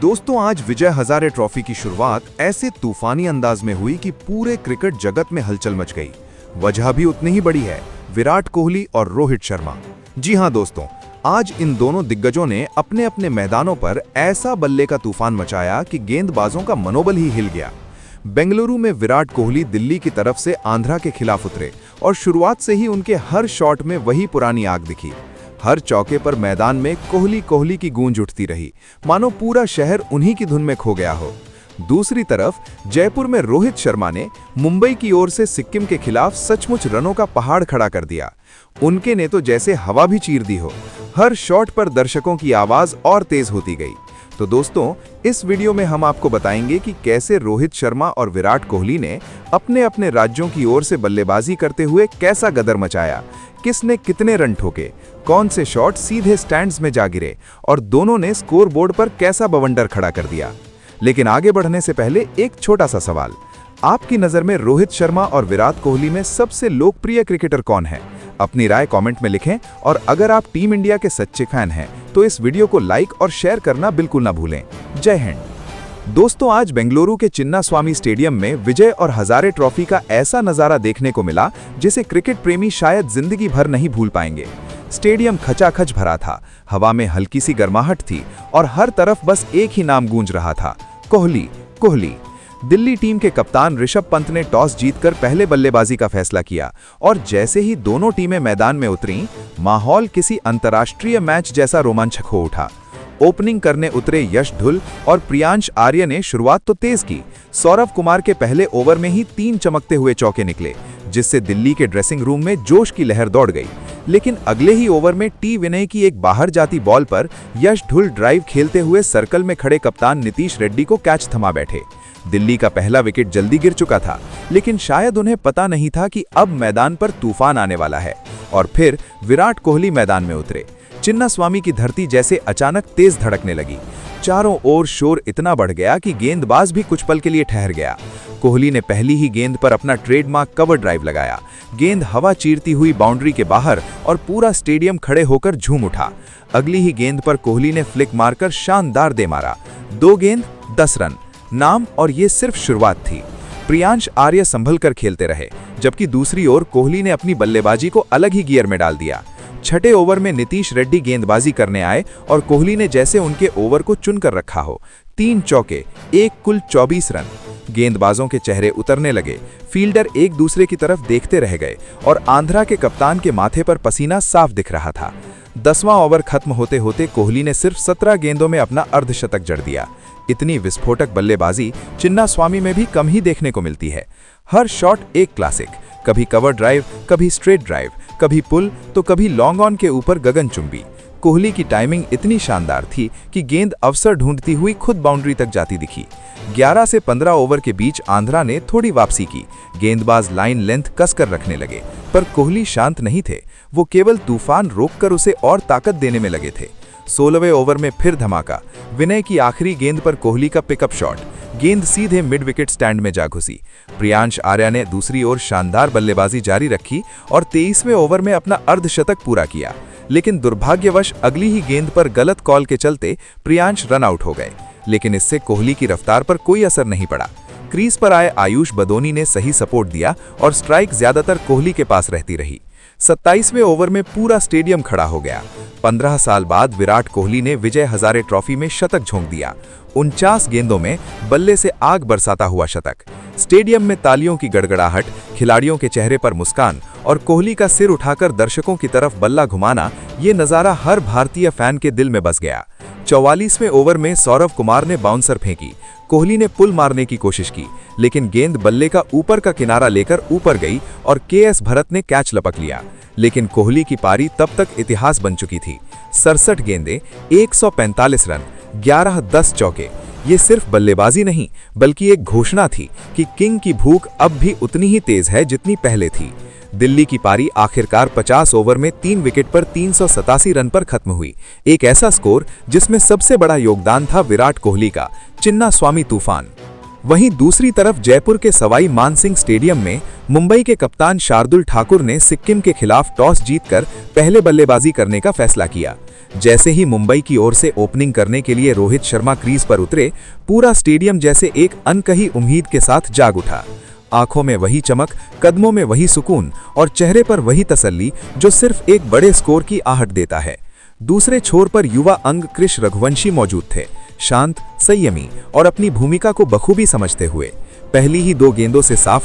दोस्तों, आज विजय हजारे ट्रॉफी की शुरुआत ऐसे तूफानी अंदाज में हुई कि पूरे क्रिकेट जगत में हलचल मच गई। वजह भी उतनी ही बड़ी है, विराट कोहली और रोहित शर्मा। जी हां दोस्तों, आज इन दोनों दिग्गजों ने अपने अपने मैदानों पर ऐसा बल्ले का तूफान मचाया कि गेंदबाजों का मनोबल ही हिल गया। बेंगलुरु में विराट कोहली दिल्ली की तरफ से आंध्रा के खिलाफ उतरे और शुरुआत से ही उनके हर शॉट में वही पुरानी आग दिखी। हर चौके पर मैदान में कोहली कोहली की गूंज उठती रही, मानो पूरा शहर उन्हीं की धुन में खो गया हो। दूसरी तरफ जयपुर में रोहित शर्मा ने मुंबई की ओर से सिक्किम के खिलाफ सचमुच रनों का पहाड़ खड़ा कर दिया। उनके ने तो जैसे हवा भी चीर दी हो। हर शॉट पर दर्शकों की आवाज और तेज होती गई। तो दोस्तों, इस वीडियो में हम आपको बताएंगे कि कैसे रोहित शर्मा और विराट कोहली ने अपने अपने राज्यों की ओर से बल्लेबाजी करते हुए कैसा गदर मचाया, किसने कितने रन ठोके, कौन से शॉट सीधे स्टैंड्स में जा गिरे और दोनों ने स्कोर बोर्ड पर कैसा बवंडर खड़ा कर दिया। लेकिन आगे बढ़ने से पहले एक छोटा सा सवाल, आपकी नजर में रोहित शर्मा और विराट कोहली में सबसे लोकप्रिय क्रिकेटर कौन है? अपनी राय कमेंट में लिखें और अगर आप टीम इंडिया के सच्चे फैन हैं तो इस वीडियो को लाइक और शेयर करना बिल्कुल ना भूलें। जय हिंद। दोस्तों, आज बेंगलुरु के चिन्नास्वामी स्टेडियम में विजय और हजारे ट्रॉफी का ऐसा नजारा देखने को मिला जिसे क्रिकेट प्रेमी शायद जिंदगी भर नहीं भूल पाएंगे। स्टेडियम खचाखच भरा था, हवा में हल्की सी गर्माहट थी और हर तरफ बस एक ही नाम गूंज रहा था, कोहली कोहली। दिल्ली टीम के कप्तान ऋषभ पंत ने टॉस जीतकर पहले बल्लेबाजी का फैसला किया और जैसे ही दोनों टीमें मैदान में उतरीं, माहौल किसी अंतर्राष्ट्रीय मैच जैसा रोमांचक हो उठा। ओपनिंग करने उतरे यश ढुल और प्रियांश आर्य ने शुरुआत तो तेज की। सौरव कुमार के पहले ओवर में ही 3 चमकते हुए चौके निकले, जिससे दिल्ली के ड्रेसिंग रूम में जोश की लहर दौड़ गई। लेकिन अगले ही ओवर में टी विनय की एक बाहर जाती बॉल पर यश ढुल ड्राइव खेलते हुए सर्कल में खड़े कप्तान नीतीश रेड्डी को कैच थमा बैठे। दिल्ली का पहला विकेट जल्दी गिर चुका था, लेकिन शायद उन्हें पता नहीं था कि अब मैदान पर तूफान आने वाला है। और फिर विराट कोहली मैदान में उतरे। चिन्नास्वामी की धरती जैसे अचानक तेज धड़कने लगी। चारों ओर शोर इतना बढ़ गया कि गेंदबाज भी कुछ पल के लिए ठहर गया। कोहली ने पहली ही गेंद पर अपना ट्रेडमार्क कवर ड्राइव लगाया। गेंद हवा चीरती हुई बाउंड्री के बाहर और पूरा स्टेडियम खड़े होकर झूम उठा। अगली ही गेंद पर कोहली ने फ्लिक मारकर शानदार दे मारा। 2 गेंद 10 रन नाम, और ये सिर्फ शुरुआत थी। प्रियांश आर्य संभल कर खेलते रहे, जबकि दूसरी ओर कोहली ने अपनी बल्लेबाजी को अलग ही गियर में डाल दिया। छठे ओवर में नीतीश रेड्डी गेंदबाजी करने आए और कोहली ने जैसे उनके ओवर को चुनकर रखा हो। 3 चौके, एक कुल 24 रन। गेंदबाजों के चेहरे उतरने लगे, फील्डर एक दूसरे की तरफ देखते रह गए और आंध्रा के कप्तान के माथे पर पसीना साफ दिख रहा था। 10वां ओवर खत्म होते होते कोहली ने सिर्फ 17 गेंदों में अपना अर्धशतक जड़ दिया। इतनी विस्फोटक बल्लेबाजी चिन्नास्वामी में भी कम ही देखने को मिलती है। हर शॉट एक क्लासिक, कभी कवर ड्राइव, कभी स्ट्रेट ड्राइव, कभी पुल तो कभी लॉन्ग ऑन के ऊपर गगनचुंबी। कोहली की टाइमिंग इतनी शानदार थी कि गेंद अवसर ढूंढती हुई खुद बाउंड्री तक जाती दिखी। 11 से 15 ओवर के बीच आंध्रा ने थोड़ी वापसी की। गेंदबाज लाइन लेंथ कसकर रखने लगे, पर कोहली शांत नहीं थे। वो केवल तूफान रोककर उसे और ताकत देने में लगे थे। 16वें ओवर में फिर धमाका। विनय की आखिरी गेंद पर कोहली का पिकअप शॉट, गेंद सीधे मिड विकेट स्टैंड में जा घुसी। प्रियांश आर्य ने दूसरी ओर शानदार बल्लेबाजी जारी रखी और 23वें ओवर में अपना अर्धशतक पूरा किया। लेकिन दुर्भाग्यवश अगली ही गेंद पर गलत कॉल के चलते प्रियांश रन आउट हो गए। लेकिन इससे कोहली की रफ्तार पर कोई असर नहीं पड़ा। क्रीज पर आए आयुष बदोनी ने सही सपोर्ट दिया और स्ट्राइक ज्यादातर कोहली के पास रहती रही। 27वें ओवर में पूरा स्टेडियम खड़ा हो गया। 15 साल बाद विराट कोहली ने विजय हजारे ट्रॉफी में शतक झोंक दिया। 49 गेंदों में बल्ले से आग बरसाता हुआ शतक। स्टेडियम में तालियों की गड़गड़ाहट, खिलाड़ियों के चेहरे पर मुस्कान और कोहली का सिर उठाकर दर्शकों की तरफ बल्ला घुमाना, ये नज़ारा हर भारतीय फैन के दिल में बस गया। 44वें ओवर में सौरव कुमार ने बाउंसर फेंकी। कोहली ने पुल मारने की कोशिश की, लेकिन गेंद बल्ले का ऊपर का किनारा लेकर ऊपर गई और के.एस. भरत ने कैच लपक लिया। लेकिन कोहली की पारी तब तक इतिहास बन चुकी थी। 67 गेंदें, 145 रन, 11-10 चौके। ये सिर्फ बल्लेबाजी नहीं, बल्कि एक घोषणा थी कि किंग की भूख अब भी उतनी ही तेज है जितनी पहले थी। दिल्ली की पारी आखिरकार 50 ओवर में 3 विकेट पर 387 रन पर खत्म हुई। एक ऐसा स्कोर जिसमें सबसे बड़ा योगदान था विराट कोहली का। चिन्नास्वामी तूफान। वहीं दूसरी तरफ जयपुर के सवाई मानसिंह स्टेडियम में मुंबई के कप्तान शार्दुल ठाकुर ने सिक्किम के खिलाफ टॉस जीतकर पहले बल्लेबाजी करने का फैसला किया। जैसे ही मुंबई की ओर से ओपनिंग करने के लिए रोहित शर्मा क्रीज पर उतरे, पूरा स्टेडियम जैसे एक अनकही उम्मीद के साथ जाग उठा। आंखों में वही चमक, कदमों में वही सुकून और चेहरे पर वही तसल्ली जो सिर्फ एक बड़े स्कोर की आहट देता है। दूसरे छोर पर युवा अंग कृष रघुवंशी मौजूद थे, शांत, संयमी और अपनी भूमिका को बखूबी समझते हुए। पहली ही 2 गेंदों से साफ